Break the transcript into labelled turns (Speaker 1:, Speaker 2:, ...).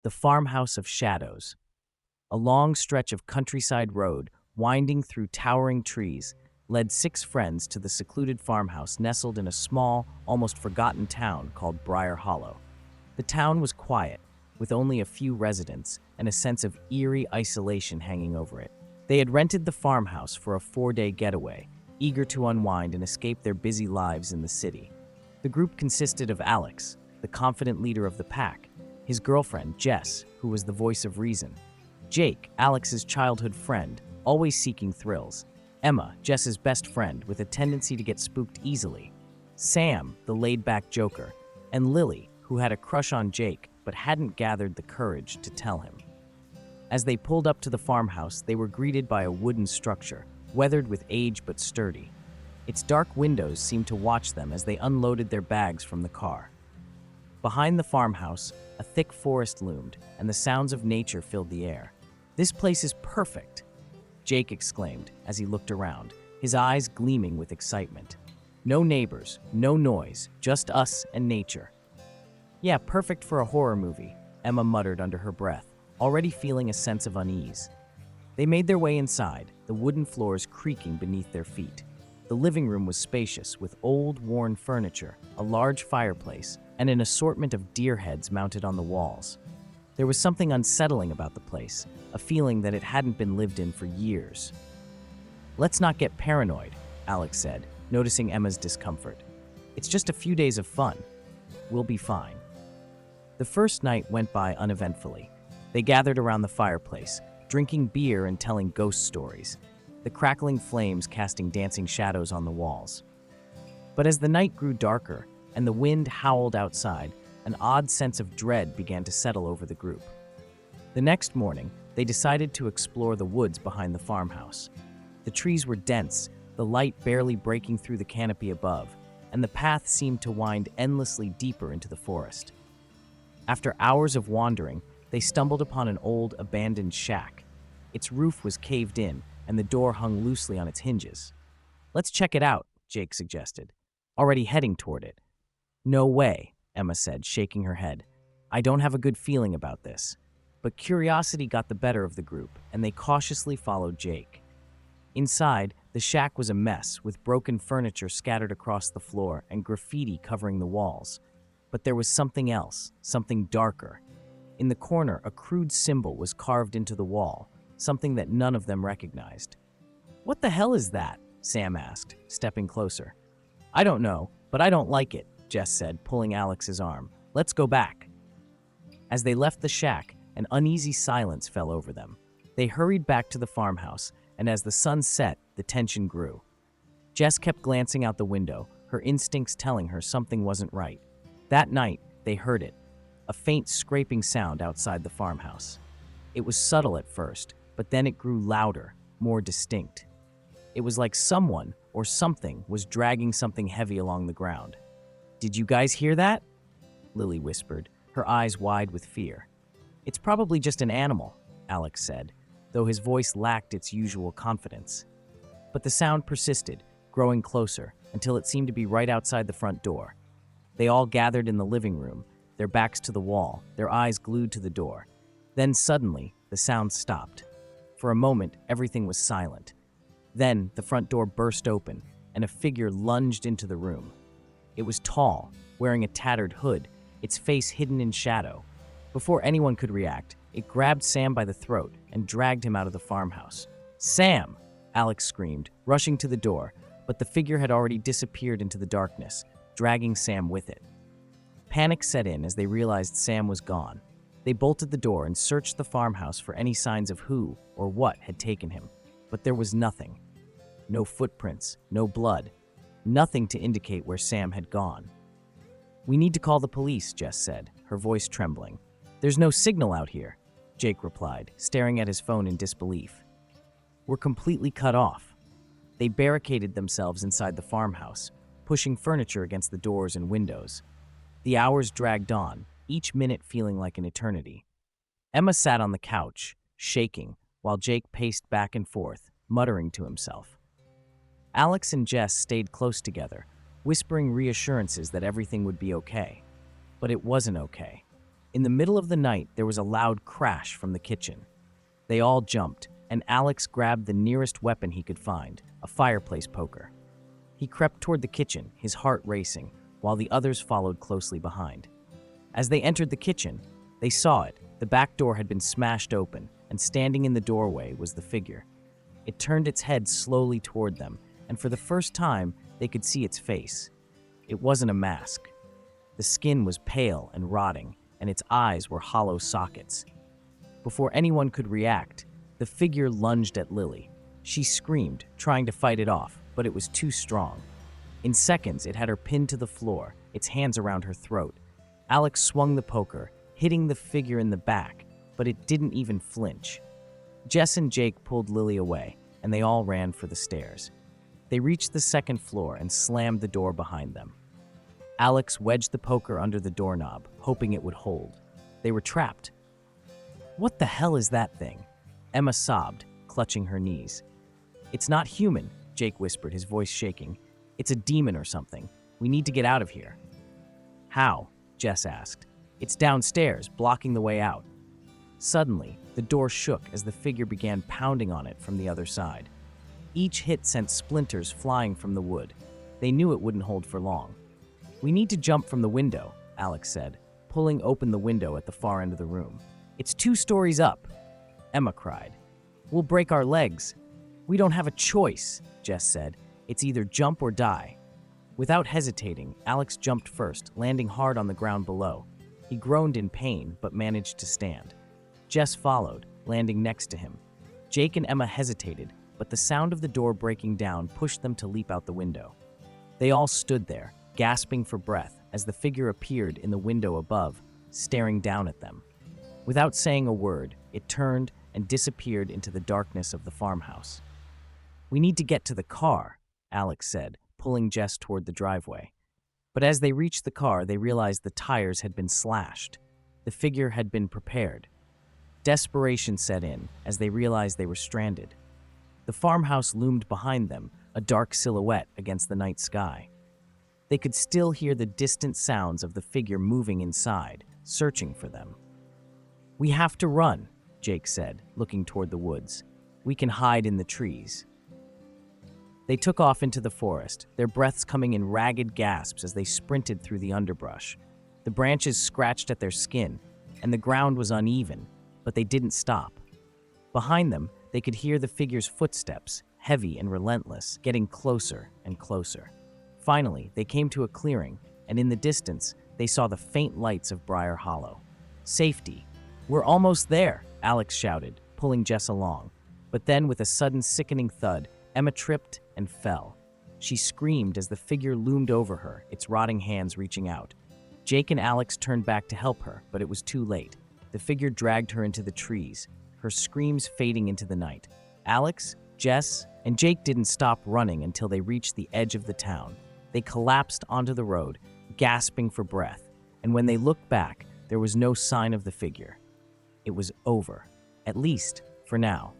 Speaker 1: The Farmhouse of Shadows. A long stretch of countryside road, winding through towering trees, led six friends to the secluded farmhouse nestled in a small, almost forgotten town called Briar Hollow. The town was quiet, with only a few residents and a sense of eerie isolation hanging over it. They had rented the farmhouse for a 4-day getaway, eager to unwind and escape their busy lives in the city. The group consisted of Alex, the confident leader of the pack, his girlfriend, Jess, who was the voice of reason, Jake, Alex's childhood friend, always seeking thrills, Emma, Jess's best friend with a tendency to get spooked easily, Sam, the laid-back joker, and Lily, who had a crush on Jake but hadn't gathered the courage to tell him. As they pulled up to the farmhouse, they were greeted by a wooden structure, weathered with age but sturdy. Its dark windows seemed to watch them as they unloaded their bags from the car. Behind the farmhouse, a thick forest loomed, and the sounds of nature filled the air. "This place is perfect," Jake exclaimed as he looked around, his eyes gleaming with excitement. "No neighbors, no noise, just us and nature." "Yeah, perfect for a horror movie," Emma muttered under her breath, already feeling a sense of unease. They made their way inside, the wooden floors creaking beneath their feet. The living room was spacious, with old, worn furniture, a large fireplace, and an assortment of deer heads mounted on the walls. There was something unsettling about the place, a feeling that it hadn't been lived in for years. "Let's not get paranoid," Alex said, noticing Emma's discomfort. "It's just a few days of fun. We'll be fine." The first night went by uneventfully. They gathered around the fireplace, drinking beer and telling ghost stories, the crackling flames casting dancing shadows on the walls. But as the night grew darker and the wind howled outside, an odd sense of dread began to settle over the group. The next morning, they decided to explore the woods behind the farmhouse. The trees were dense, the light barely breaking through the canopy above, and the path seemed to wind endlessly deeper into the forest. After hours of wandering, they stumbled upon an old, abandoned shack. Its roof was caved in, and the door hung loosely on its hinges. "Let's check it out," Jake suggested, already heading toward it. "No way," Emma said, shaking her head. "I don't have a good feeling about this." But curiosity got the better of the group, and they cautiously followed Jake. Inside, the shack was a mess, with broken furniture scattered across the floor and graffiti covering the walls. But there was something else, something darker. In the corner, a crude symbol was carved into the wall, something that none of them recognized. "What the hell is that?" Sam asked, stepping closer. "I don't know, but I don't like it," Jess said, pulling Alex's arm. "Let's go back." As they left the shack, an uneasy silence fell over them. They hurried back to the farmhouse, and as the sun set, the tension grew. Jess kept glancing out the window, her instincts telling her something wasn't right. That night, they heard it, a faint scraping sound outside the farmhouse. It was subtle at first, but then it grew louder, more distinct. It was like someone or something was dragging something heavy along the ground. "Did you guys hear that?" Lily whispered, her eyes wide with fear. "It's probably just an animal," Alex said, though his voice lacked its usual confidence. But the sound persisted, growing closer, until it seemed to be right outside the front door. They all gathered in the living room, their backs to the wall, their eyes glued to the door. Then suddenly, the sound stopped. For a moment, everything was silent. Then, the front door burst open, and a figure lunged into the room. It was tall, wearing a tattered hood, its face hidden in shadow. Before anyone could react, it grabbed Sam by the throat and dragged him out of the farmhouse. "Sam!" Alex screamed, rushing to the door, but the figure had already disappeared into the darkness, dragging Sam with it. Panic set in as they realized Sam was gone. They bolted the door and searched the farmhouse for any signs of who or what had taken him, but there was nothing. No footprints, no blood, nothing to indicate where Sam had gone. "We need to call the police," Jess said, her voice trembling. "There's no signal out here," Jake replied, staring at his phone in disbelief. "We're completely cut off." They barricaded themselves inside the farmhouse, pushing furniture against the doors and windows. The hours dragged on, each minute feeling like an eternity. Emma sat on the couch, shaking, while Jake paced back and forth, muttering to himself. Alex and Jess stayed close together, whispering reassurances that everything would be okay. But it wasn't okay. In the middle of the night, there was a loud crash from the kitchen. They all jumped, and Alex grabbed the nearest weapon he could find, a fireplace poker. He crept toward the kitchen, his heart racing, while the others followed closely behind. As they entered the kitchen, they saw it. The back door had been smashed open, and standing in the doorway was the figure. It turned its head slowly toward them, and for the first time, they could see its face. It wasn't a mask. The skin was pale and rotting, and its eyes were hollow sockets. Before anyone could react, the figure lunged at Lily. She screamed, trying to fight it off, but it was too strong. In seconds, it had her pinned to the floor, its hands around her throat. Alex swung the poker, hitting the figure in the back, but it didn't even flinch. Jess and Jake pulled Lily away, and they all ran for the stairs. They reached the second floor and slammed the door behind them. Alex wedged the poker under the doorknob, hoping it would hold. They were trapped. "What the hell is that thing?" Emma sobbed, clutching her knees. "It's not human," Jake whispered, his voice shaking. "It's a demon or something. We need to get out of here." "How?" Jess asked. "It's downstairs, blocking the way out." Suddenly, the door shook as the figure began pounding on it from the other side. Each hit sent splinters flying from the wood. They knew it wouldn't hold for long. "We need to jump from the window," Alex said, pulling open the window at the far end of the room. "It's 2 stories up," Emma cried. "We'll break our legs." "We don't have a choice," Jess said. "It's either jump or die." Without hesitating, Alex jumped first, landing hard on the ground below. He groaned in pain, but managed to stand. Jess followed, landing next to him. Jake and Emma hesitated, but the sound of the door breaking down pushed them to leap out the window. They all stood there, gasping for breath, as the figure appeared in the window above, staring down at them. Without saying a word, it turned and disappeared into the darkness of the farmhouse. "We need to get to the car," Alex said, pulling Jess toward the driveway. But as they reached the car, they realized the tires had been slashed. The figure had been prepared. Desperation set in as they realized they were stranded. The farmhouse loomed behind them, a dark silhouette against the night sky. They could still hear the distant sounds of the figure moving inside, searching for them. "We have to run," Jake said, looking toward the woods. "We can hide in the trees." They took off into the forest, their breaths coming in ragged gasps as they sprinted through the underbrush. The branches scratched at their skin, and the ground was uneven, but they didn't stop. Behind them, they could hear the figure's footsteps, heavy and relentless, getting closer and closer. Finally, they came to a clearing, and in the distance, they saw the faint lights of Briar Hollow. "Safety. We're almost there," Alex shouted, pulling Jess along. But then, with a sudden sickening thud, Emma tripped and fell. She screamed as the figure loomed over her, its rotting hands reaching out. Jake and Alex turned back to help her, but it was too late. The figure dragged her into the trees, her screams fading into the night. Alex, Jess, and Jake didn't stop running until they reached the edge of the town. They collapsed onto the road, gasping for breath, and when they looked back, there was no sign of the figure. It was over, at least for now.